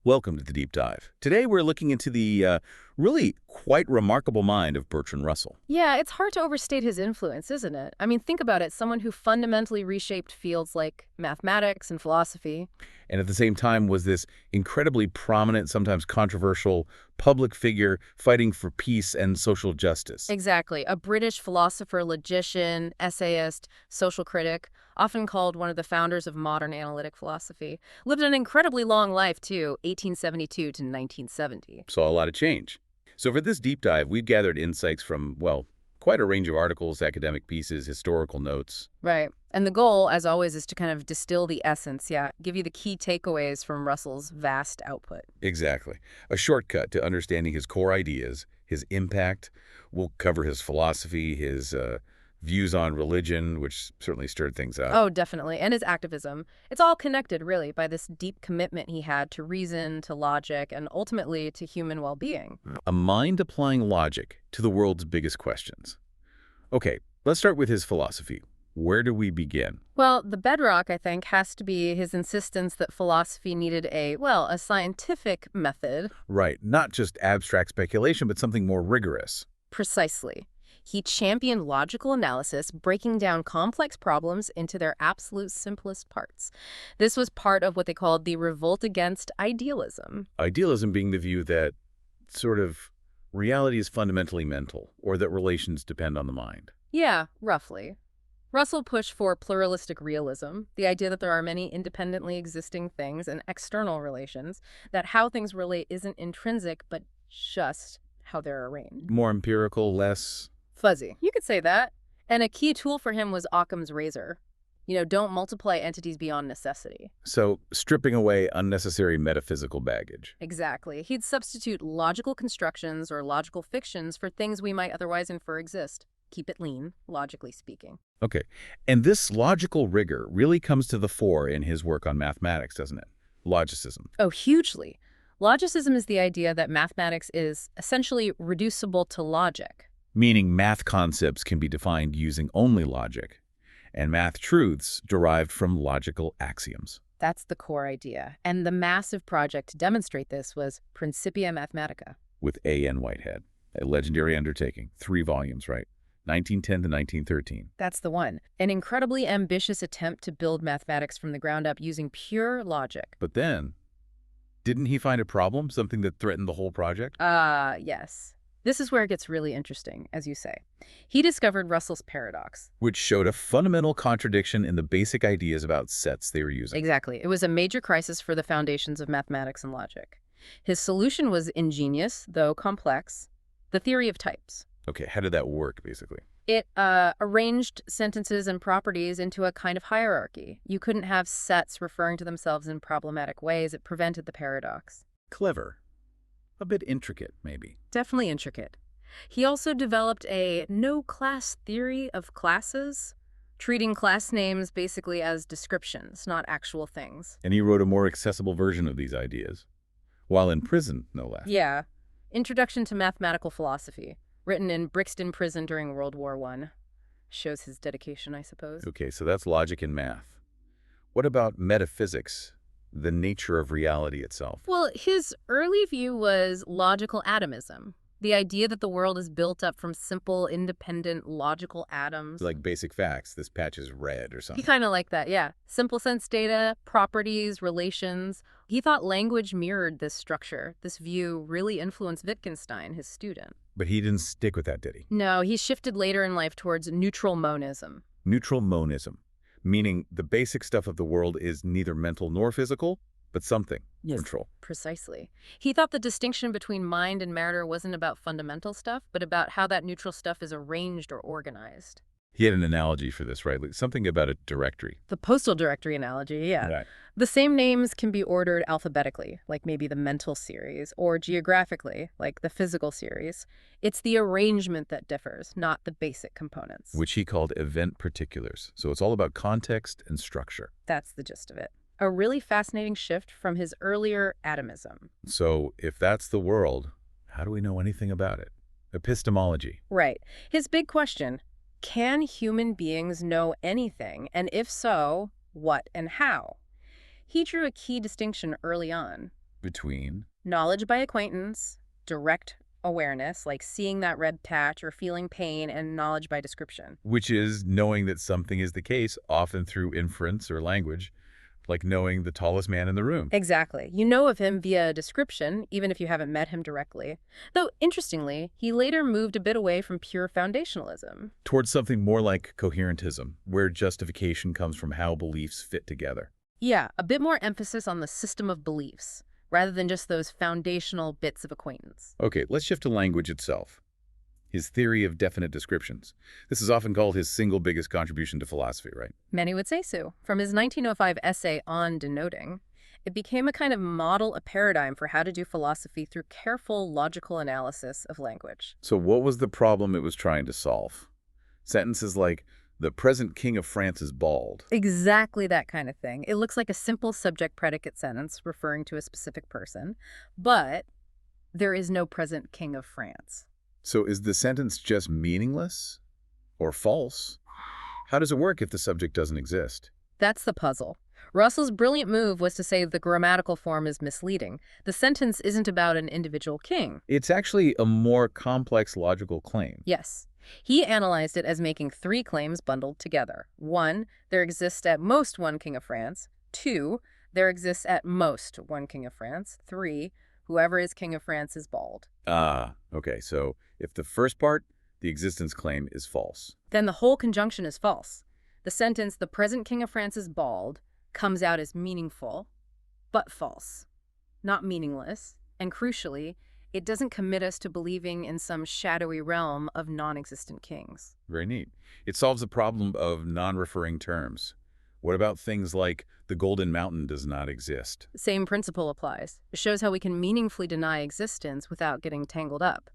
Welcome to the Deep Dive. Today we're looking into the really quite remarkable mind of Bertrand Russell. Yeah, it's hard to overstate his influence, isn't it? I mean, think about it. Someone who fundamentally reshaped fields like mathematics and philosophy. And at the same time was this incredibly prominent, sometimes controversial public figure fighting for peace and social justice. Exactly. A British philosopher, logician, essayist, social critic, often called one of the founders of modern analytic philosophy. Lived an incredibly long life, too, 1872 to 1970. Saw a lot of change. So for this deep dive, we've gathered insights from, well, quite a range of articles, academic pieces, historical notes. Right. And the goal, as always, is to kind of distill the essence, give you the key takeaways from Russell's vast output. Exactly. A shortcut to understanding his core ideas, his impact. We'll cover his philosophy, his views on religion, which certainly stirred things up. Oh, definitely. And his activism. It's all connected, really, by this deep commitment he had to reason, to logic, and ultimately to human well-being. A mind applying logic to the world's biggest questions. Okay, let's start with his philosophy. Where do we begin? Well, the bedrock, I think, has to be his insistence that philosophy needed a scientific method. Right, not just abstract speculation, but something more rigorous. Precisely. He championed logical analysis, breaking down complex problems into their absolute simplest parts. This was part of what they called the revolt against idealism. Idealism being the view that sort of reality is fundamentally mental, or that relations depend on the mind. Yeah, roughly. Russell pushed for pluralistic realism, the idea that there are many independently existing things and external relations, that how things relate isn't intrinsic, but just how they're arranged. More empirical, less fuzzy. You could say that. And a key tool for him was Occam's razor. Don't multiply entities beyond necessity. So stripping away unnecessary metaphysical baggage. Exactly. He'd substitute logical constructions or logical fictions for things we might otherwise infer exist. Keep it lean, logically speaking. Okay. And this logical rigor really comes to the fore in his work on mathematics, doesn't it? Logicism. Oh, hugely. Logicism is the idea that mathematics is essentially reducible to logic. Meaning math concepts can be defined using only logic, and math truths derived from logical axioms. That's the core idea. And the massive project to demonstrate this was Principia Mathematica. With A.N. Whitehead, a legendary undertaking, 3 volumes, right? 1910 to 1913. That's the one. An incredibly ambitious attempt to build mathematics from the ground up using pure logic. But then, didn't he find a problem, something that threatened the whole project? Yes. This is where it gets really interesting, as you say. He discovered Russell's paradox. Which showed a fundamental contradiction in the basic ideas about sets they were using. Exactly. It was a major crisis for the foundations of mathematics and logic. His solution was ingenious, though complex: the theory of types. Okay, how did that work, basically? It arranged sentences and properties into a kind of hierarchy. You couldn't have sets referring to themselves in problematic ways. It prevented the paradox. Clever. A bit intricate, maybe. Definitely intricate. He also developed a no-class theory of classes, treating class names basically as descriptions, not actual things. And he wrote a more accessible version of these ideas, while in prison, no less. Yeah. Introduction to Mathematical Philosophy, written in Brixton Prison during World War I. Shows his dedication, I suppose. Okay, so that's logic and math. What about metaphysics? The nature of reality itself. Well, his early view was logical atomism, the idea that the world is built up from simple, independent, logical atoms. Like basic facts, this patch is red or He something. kind of liked that, yeah. Simple sense data, properties, relations. He thought language mirrored this structure. This view really influenced Wittgenstein, his student. But he didn't stick with that, did he? No, he shifted later in life towards neutral monism. Neutral monism, meaning the basic stuff of the world is neither mental nor physical, but something. Yes. Neutral. Precisely. He thought the distinction between mind and matter wasn't about fundamental stuff, but about how that neutral stuff is arranged or organized. He had an analogy for this, right? Like something about a directory. The postal directory analogy, yeah. Right. The same names can be ordered alphabetically, like maybe the mental series, or geographically, like the physical series. It's the arrangement that differs, not the basic components. Which he called event particulars. So it's all about context and structure. That's the gist of it. A really fascinating shift from his earlier atomism. So if that's the world, how do we know anything about it? Epistemology. Right. His big question: can human beings know anything? And if so, what and how? He drew a key distinction early on. Between. Knowledge by acquaintance, direct awareness, like seeing that red patch or feeling pain, and knowledge by description. Which is knowing that something is the case, often through inference or language, like knowing the tallest man in the room. Exactly. You know of him via description, even if you haven't met him directly. Though, interestingly, he later moved a bit away from pure foundationalism. Towards something more like coherentism, where justification comes from how beliefs fit together. Yeah, a bit more emphasis on the system of beliefs, rather than just those foundational bits of acquaintance. Okay, let's shift to language itself. His theory of definite descriptions. This is often called his single biggest contribution to philosophy, right? Many would say so. From his 1905 essay on denoting, it became a kind of model, a paradigm for how to do philosophy through careful, logical analysis of language. So what was the problem it was trying to solve? Sentences like, the present king of France is bald. Exactly that kind of thing. It looks like a simple subject-predicate sentence referring to a specific person, but there is no present king of France. So is the sentence just meaningless or false? How does it work if the subject doesn't exist? That's the puzzle. Russell's brilliant move was to say the grammatical form is misleading. The sentence isn't about an individual king. It's actually a more complex logical claim. Yes. He analyzed it as making three claims bundled together. 1, there exists at most one king of France. 2, there exists at most one king of France. 3, whoever is king of France is bald. Okay, so if the first part, the existence claim, is false. Then the whole conjunction is false. The sentence, the present king of France is bald, comes out as meaningful, but false, not meaningless, and crucially, it doesn't commit us to believing in some shadowy realm of non-existent kings. Very neat. It solves the problem of non-referring terms. What about things like the Golden Mountain does not exist? The same principle applies. It shows how we can meaningfully deny existence without getting tangled up.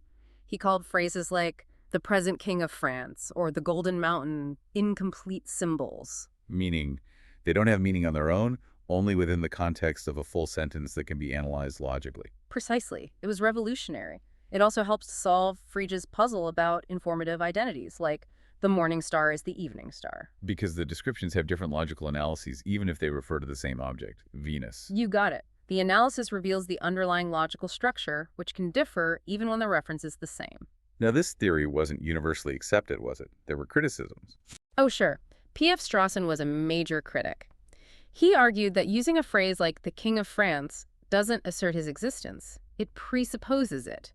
He called phrases like the present king of France or the Golden Mountain incomplete symbols. Meaning, they don't have meaning on their own, only within the context of a full sentence that can be analyzed logically. Precisely. It was revolutionary. It also helps to solve Frege's puzzle about informative identities, like the morning star is the evening star. Because the descriptions have different logical analyses, even if they refer to the same object, Venus. You got it. The analysis reveals the underlying logical structure, which can differ even when the reference is the same. Now, this theory wasn't universally accepted, was it? There were criticisms. Oh, sure. P.F. Strawson was a major critic. He argued that using a phrase like the King of France doesn't assert his existence. It presupposes it.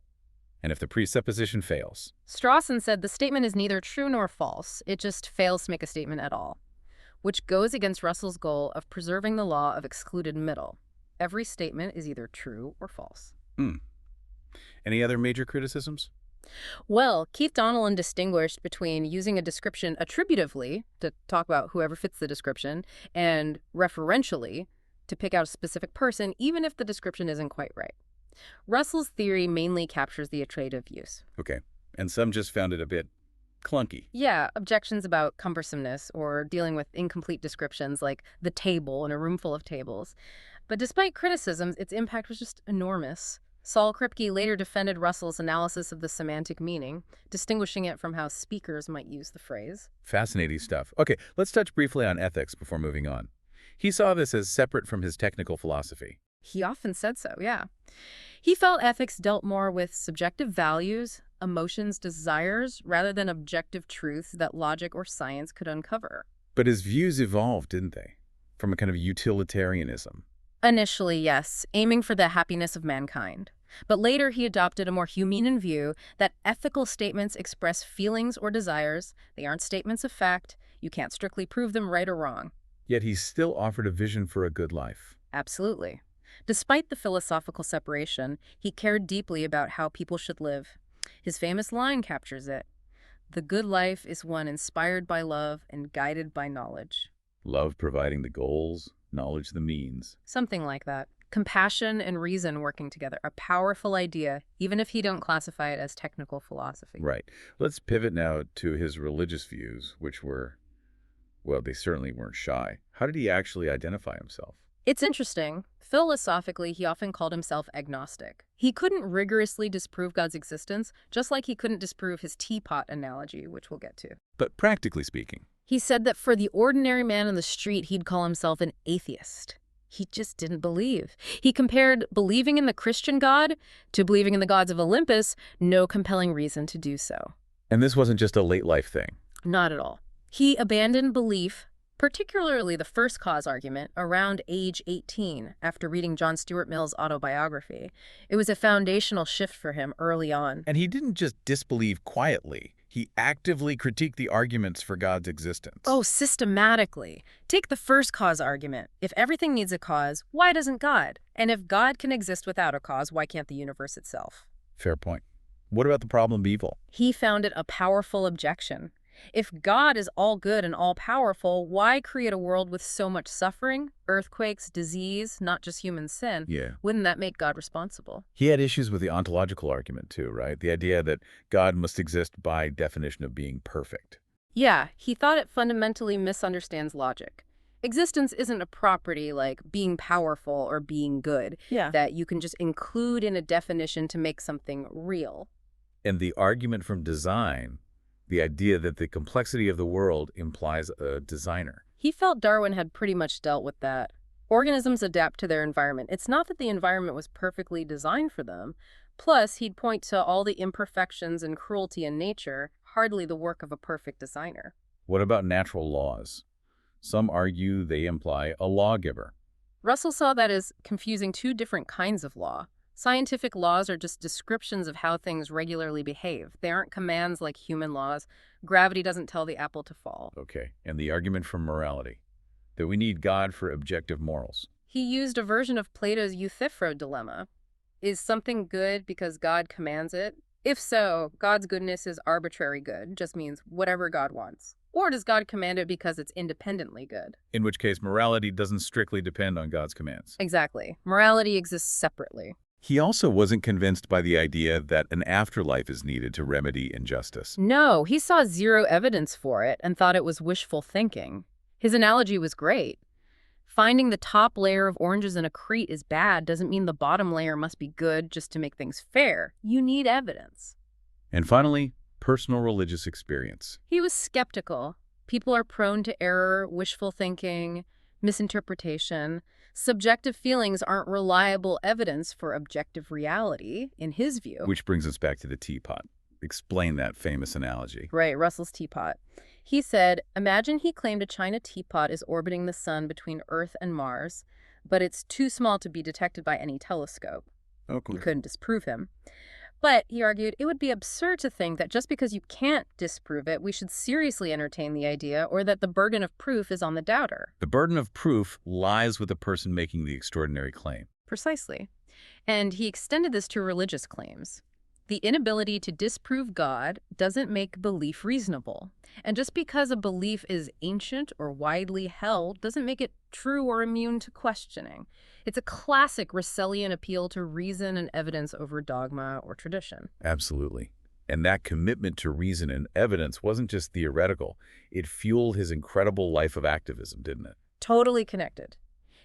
And if the presupposition fails? Strawson said the statement is neither true nor false. It just fails to make a statement at all, which goes against Russell's goal of preserving the law of excluded middle. Every statement is either true or false. Any other major criticisms? Well, Keith Donnellan distinguished between using a description attributively, to talk about whoever fits the description, and referentially, to pick out a specific person, even if the description isn't quite right. Russell's theory mainly captures the attributive use. Okay. And some just found it a bit clunky. Yeah, objections about cumbersomeness or dealing with incomplete descriptions like the table in a room full of tables. But despite criticisms, its impact was just enormous. Saul Kripke later defended Russell's analysis of the semantic meaning, distinguishing it from how speakers might use the phrase. Fascinating stuff. Okay, let's touch briefly on ethics before moving on. He saw this as separate from his technical philosophy. He often said so, yeah. He felt ethics dealt more with subjective values, emotions, desires, rather than objective truths that logic or science could uncover. But his views evolved, didn't they? From a kind of utilitarianism. Initially, yes, aiming for the happiness of mankind. But later he adopted a more human view that ethical statements express feelings or desires. They aren't statements of fact. You can't strictly prove them right or wrong. Yet he still offered a vision for a good life. Absolutely. Despite the philosophical separation, he cared deeply about how people should live. His famous line captures it. The good life is one inspired by love and guided by knowledge. Love providing the goals, knowledge the means. Something like that. Compassion and reason working together. A powerful idea, even if he don't classify it as technical philosophy. Right. Let's pivot now to his religious views, which were, well, they certainly weren't shy. How did he actually identify himself? It's interesting. Philosophically, he often called himself agnostic. He couldn't rigorously disprove God's existence, just like he couldn't disprove his teapot analogy, which we'll get to. But practically speaking, He said that for the ordinary man in the street, he'd call himself an atheist. He just didn't believe. He compared believing in the Christian God to believing in the gods of Olympus, no compelling reason to do so. And this wasn't just a late life thing. Not at all. He abandoned belief, particularly the first cause argument, around age 18 after reading John Stuart Mill's autobiography. It was a foundational shift for him early on. And he didn't just disbelieve quietly. He actively critiqued the arguments for God's existence. Oh, systematically. Take the first cause argument. If everything needs a cause, why doesn't God? And if God can exist without a cause, why can't the universe itself? Fair point. What about the problem of evil? He found it a powerful objection. If God is all good and all powerful, why create a world with so much suffering, earthquakes, disease, not just human sin? Yeah. Wouldn't that make God responsible? He had issues with the ontological argument too, right? The idea that God must exist by definition of being perfect. Yeah, he thought it fundamentally misunderstands logic. Existence isn't a property like being powerful or being good that you can just include in a definition to make something real. And the argument from design, the idea that the complexity of the world implies a designer. He felt Darwin had pretty much dealt with that. Organisms adapt to their environment. It's not that the environment was perfectly designed for them. Plus, he'd point to all the imperfections and cruelty in nature, hardly the work of a perfect designer. What about natural laws? Some argue they imply a lawgiver. Russell saw that as confusing two different kinds of law. Scientific laws are just descriptions of how things regularly behave. They aren't commands like human laws. Gravity doesn't tell the apple to fall. Okay, and the argument from morality, that we need God for objective morals. He used a version of Plato's Euthyphro dilemma. Is something good because God commands it? If so, God's goodness is arbitrary good, just means whatever God wants. Or does God command it because it's independently good? In which case, morality doesn't strictly depend on God's commands. Exactly. Morality exists separately. He also wasn't convinced by the idea that an afterlife is needed to remedy injustice. No, he saw zero evidence for it and thought it was wishful thinking. His analogy was great. Finding the top layer of oranges in a crate is bad doesn't mean the bottom layer must be good just to make things fair. You need evidence. And finally, personal religious experience. He was skeptical. People are prone to error, wishful thinking, misinterpretation. Subjective feelings aren't reliable evidence for objective reality, in his view. Which brings us back to the teapot. Explain that famous analogy. Right, Russell's teapot. He said, imagine he claimed a china teapot is orbiting the sun between Earth and Mars, but it's too small to be detected by any telescope. Okay. You couldn't disprove him. But, he argued, it would be absurd to think that just because you can't disprove it, we should seriously entertain the idea, or that the burden of proof is on the doubter. The burden of proof lies with the person making the extraordinary claim. Precisely. And he extended this to religious claims. The inability to disprove God doesn't make belief reasonable. And just because a belief is ancient or widely held doesn't make it true or immune to questioning. It's a classic Russellian appeal to reason and evidence over dogma or tradition. Absolutely. And that commitment to reason and evidence wasn't just theoretical. It fueled his incredible life of activism, didn't it? Totally connected.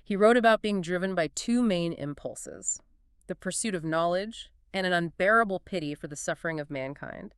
He wrote about being driven by two main impulses: the pursuit of knowledge and an unbearable pity for the suffering of mankind.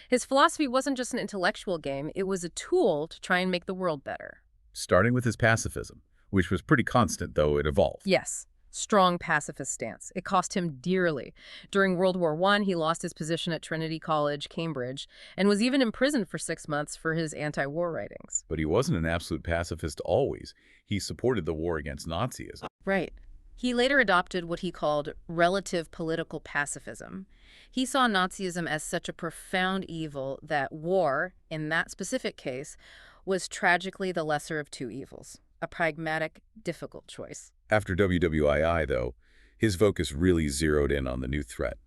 His philosophy wasn't just an intellectual game, it was a tool to try and make the world better. Starting with his pacifism, which was pretty constant, though it evolved. Yes, strong pacifist stance. It cost him dearly. During World War I, he lost his position at Trinity College, Cambridge, and was even imprisoned for 6 months for his anti-war writings. But he wasn't an absolute pacifist always. He supported the war against Nazism. Right. He later adopted what he called relative political pacifism. He saw Nazism as such a profound evil that war, in that specific case, was tragically the lesser of two evils. A pragmatic, difficult choice. After WWII, though, his focus really zeroed in on the new threat,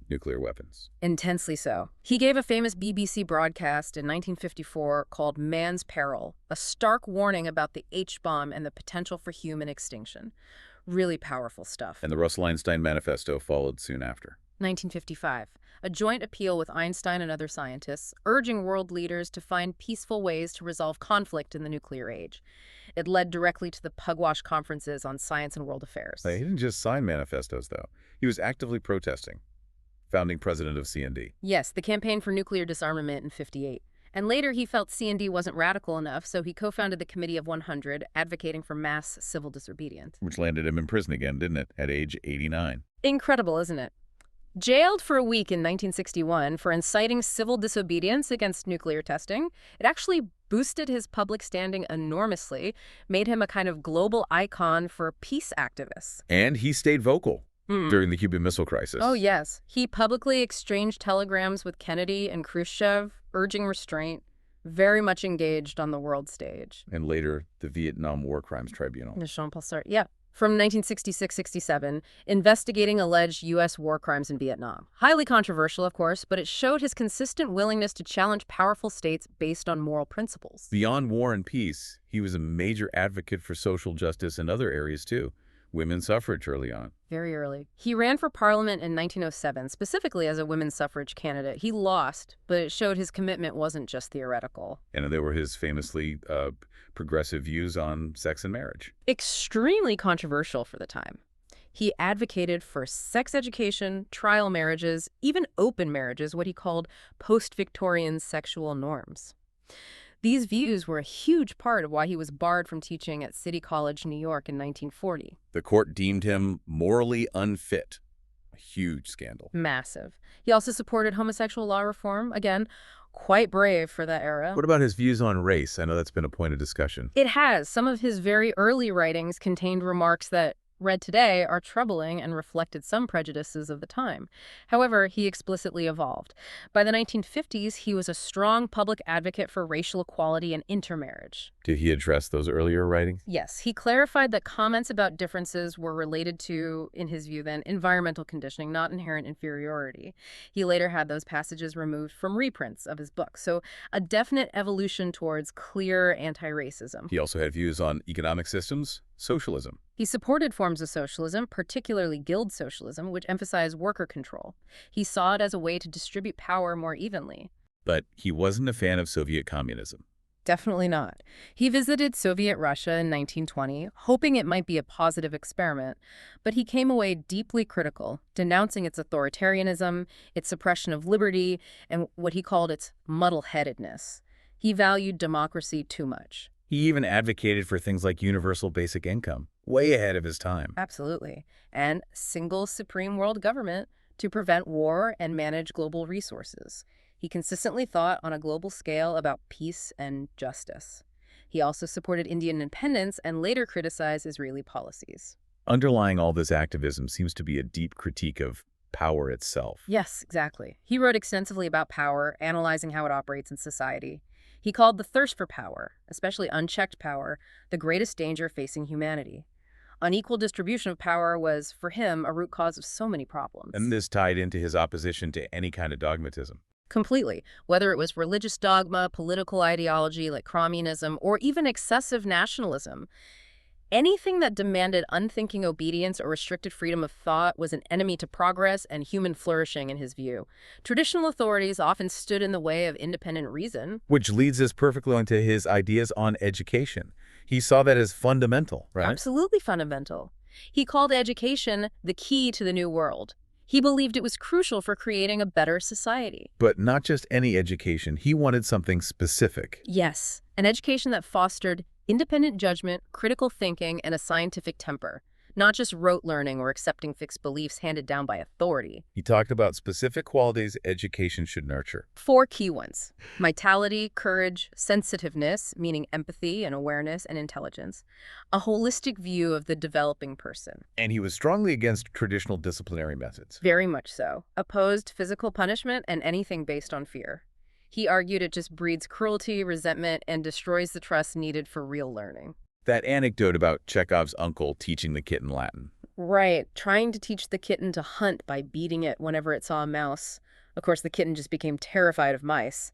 nuclear weapons. Intensely so. He gave a famous BBC broadcast in 1954 called Man's Peril, a stark warning about the H-bomb and the potential for human extinction. Really powerful stuff. And the Russell-Einstein Manifesto followed soon after. 1955, a joint appeal with Einstein and other scientists, urging world leaders to find peaceful ways to resolve conflict in the nuclear age. It led directly to the Pugwash conferences on science and world affairs. He didn't just sign manifestos, though. He was actively protesting. Founding president of CND. Yes, the campaign for nuclear disarmament in '58. And later he felt C&D wasn't radical enough, so he co-founded the Committee of 100, advocating for mass civil disobedience. Which landed him in prison again, didn't it, at age 89? Incredible, isn't it? Jailed for a week in 1961 for inciting civil disobedience against nuclear testing, it actually boosted his public standing enormously, made him a kind of global icon for peace activists. And he stayed vocal during the Cuban Missile Crisis. Oh, yes. He publicly exchanged telegrams with Kennedy and Khrushchev, urging restraint, very much engaged on the world stage. And later, the Vietnam War Crimes Tribunal. The Jean-Paul Sartre, yeah. From 1966-67, investigating alleged U.S. war crimes in Vietnam. Highly controversial, of course, but it showed his consistent willingness to challenge powerful states based on moral principles. Beyond war and peace, he was a major advocate for social justice in other areas, too. Women's suffrage early on. Very early. He ran for parliament in 1907, specifically as a women's suffrage candidate. He lost, but it showed his commitment wasn't just theoretical. And there were his famously progressive views on sex and marriage. Extremely controversial for the time. He advocated for sex education, trial marriages, even open marriages, what he called post-Victorian sexual norms. These views were a huge part of why he was barred from teaching at City College, New York in 1940. The court deemed him morally unfit. A huge scandal. Massive. He also supported homosexual law reform. Again, quite brave for that era. What about his views on race? I know that's been a point of discussion. It has. Some of his very early writings contained remarks that, read today, are troubling and reflected some prejudices of the time. However, he explicitly evolved. By the 1950s, he was a strong public advocate for racial equality and intermarriage. Did he address those earlier writings? Yes, he clarified that comments about differences were related to, in his view then, environmental conditioning, not inherent inferiority. He later had those passages removed from reprints of his book, so a definite evolution towards clear anti-racism. He also had views on economic systems, socialism. He supported forms of socialism, particularly guild socialism, which emphasized worker control. He saw it as a way to distribute power more evenly. But he wasn't a fan of Soviet communism. Definitely not. He visited Soviet Russia in 1920, hoping it might be a positive experiment, but he came away deeply critical, denouncing its authoritarianism, its suppression of liberty, and what he called its muddle-headedness. He valued democracy too much. He even advocated for things like universal basic income, way ahead of his time. Absolutely. And single supreme world government to prevent war and manage global resources. He consistently thought on a global scale about peace and justice. He also supported Indian independence and later criticized Israeli policies. Underlying all this activism seems to be a deep critique of power itself. Yes, exactly. He wrote extensively about power, analyzing how it operates in society. He called the thirst for power, especially unchecked power, the greatest danger facing humanity. Unequal distribution of power was, for him, a root cause of so many problems. And this tied into his opposition to any kind of dogmatism. Completely. Whether it was religious dogma, political ideology like communism, or even excessive nationalism. Anything that demanded unthinking obedience or restricted freedom of thought was an enemy to progress and human flourishing in his view. Traditional authorities often stood in the way of independent reason. Which leads us perfectly onto his ideas on education. He saw that as fundamental, right? Absolutely fundamental. He called education the key to the new world. He believed it was crucial for creating a better society. But not just any education. He wanted something specific. Yes, an education that fostered independent judgment, critical thinking, and a scientific temper, not just rote learning or accepting fixed beliefs handed down by authority. He talked about specific qualities education should nurture. 4 key ones: vitality, courage, sensitiveness, meaning empathy and awareness and intelligence, a holistic view of the developing person. And he was strongly against traditional disciplinary methods. Very much so. Opposed physical punishment and anything based on fear. He argued it just breeds cruelty, resentment, and destroys the trust needed for real learning. That anecdote about Chekhov's uncle teaching the kitten Latin. Right, trying to teach the kitten to hunt by beating it whenever it saw a mouse. Of course, the kitten just became terrified of mice.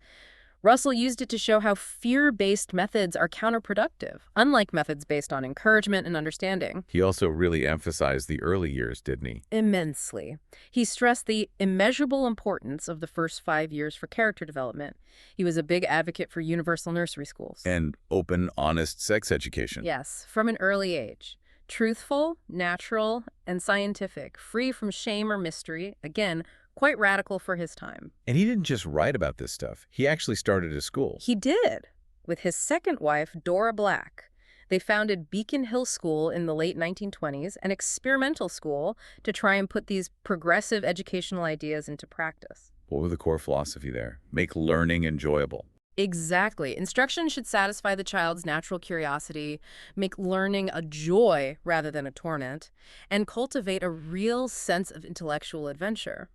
Russell used it to show how fear-based methods are counterproductive, unlike methods based on encouragement and understanding. He also really emphasized the early years, didn't he? Immensely. He stressed the immeasurable importance of the first 5 years for character development. He was a big advocate for universal nursery schools. And open, honest sex education. Yes, from an early age. Truthful, natural, and scientific, free from shame or mystery. Again, Quite radical for his time. And he didn't just write about this stuff. He actually started a school. He did, with his second wife, Dora Black. They founded Beacon Hill School in the late 1920s, an experimental school to try and put these progressive educational ideas into practice. What was the core philosophy there? Make learning enjoyable. Exactly. Instruction should satisfy the child's natural curiosity, make learning a joy rather than a torment, and cultivate a real sense of intellectual adventure.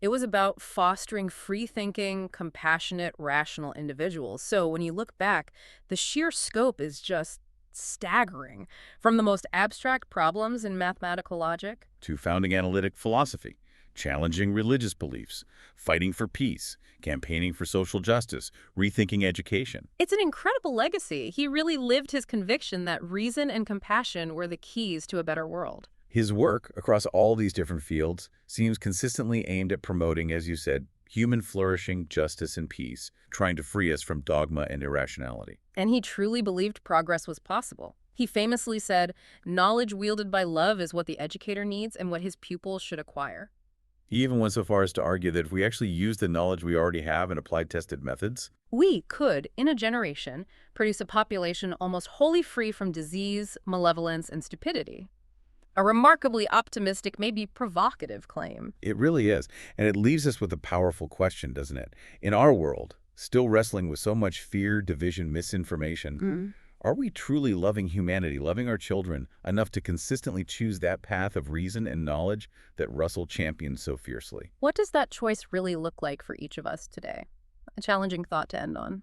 It was about fostering free-thinking, compassionate, rational individuals. So when you look back, the sheer scope is just staggering. From the most abstract problems in mathematical logic To founding analytic philosophy, challenging religious beliefs, fighting for peace, campaigning for social justice, rethinking education. it's an incredible legacy. He really lived his conviction that reason and compassion were the keys to a better world. His work across all these different fields seems consistently aimed at promoting, as you said, human flourishing, justice, and peace, trying to free us from dogma and irrationality. And he truly believed progress was possible. He famously said, "Knowledge wielded by love is what the educator needs and what his pupils should acquire." He even went so far as to argue that if we actually use the knowledge we already have and apply tested methods, We could, in a generation, produce a population almost wholly free from disease, malevolence, and stupidity. A remarkably optimistic, maybe provocative claim. it really is. And it leaves us with a powerful question, doesn't it? In our world, still wrestling with so much fear, division, misinformation, are we truly loving humanity, loving our children, enough to consistently choose that path of reason and knowledge that Russell championed so fiercely? What does that choice really look like for each of us today? A challenging thought to end on.